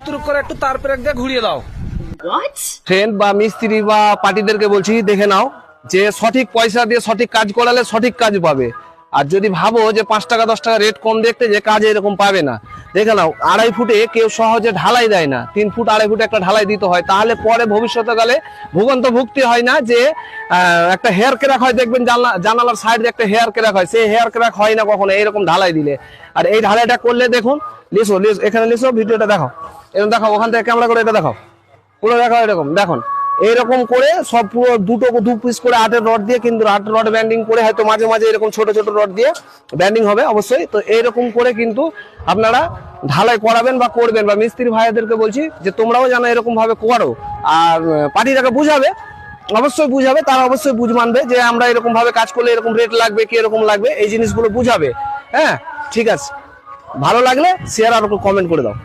তুরুক করে একটু তার পেরেক দিয়ে ঘুরিয়ে দাও। ফ্রেন্ড বা মিস্ত্রি বা পার্টিদেরকে বলছি, দেখে নাও যে সঠিক পয়সা দিয়ে সঠিক কাজ করালে সঠিক কাজ পাবে। আর যদি ভাবো যে 5 টাকা 10 টাকা রেট কম দেখতে, যে কাজ এরকম পাবে না। দেখে নাও 2.5 ফুটে কেউ সহজে ঢালাই দেয় না, 3 ফুট 2.5 ফুট একটা ঢালাই দিতে হয়। তাহলে পরে ভবিষ্যৎকালে ভুক্তি হয় না যে একটা হেয়ার ক্র্যাক হয়, দেখবেন জানালার সাইডে একটা হেয়ার ক্র্যাক হয়, সেই হেয়ার ক্র্যাক হয় না কখনো এইরকম ঢালাই দিলে। আর এই ঢালাইটা করলে দেখুন, লিসো এখানে লিসো, ভিডিওটা দেখো, এরকম দেখো, ওখান থেকে ক্যামেরা করে এটা দেখো, পুরো দেখো, এরকম দেখুন, এইরকম করে সব পুরো দু পিস করে 8-এর রড দিয়ে, কিন্তু 8 রড ব্যান্ডিং করে, হয়তো মাঝে মাঝে এরকম ছোট ছোট রড দিয়ে ব্যান্ডিং হবে অবশ্যই। তো এইরকম করে কিন্তু আপনারা ঢালাই করাবেন বা করবেন, বা মিস্ত্রি ভাইদেরকে বলছি যে তোমরাও যেন এরকম ভাবে করো। আর পার্টিটাকে বুঝাবে, অবশ্যই বুঝাবে, তারা অবশ্যই বুঝ মানবে যে আমরা এরকম ভাবে কাজ করলে এরকম রেট লাগবে, কি এরকম লাগবে, এই জিনিসগুলো বুঝাবে। হ্যাঁ, ঠিক আছে, ভালো লাগলে শেয়ার আর কমেন্ট করে দাও।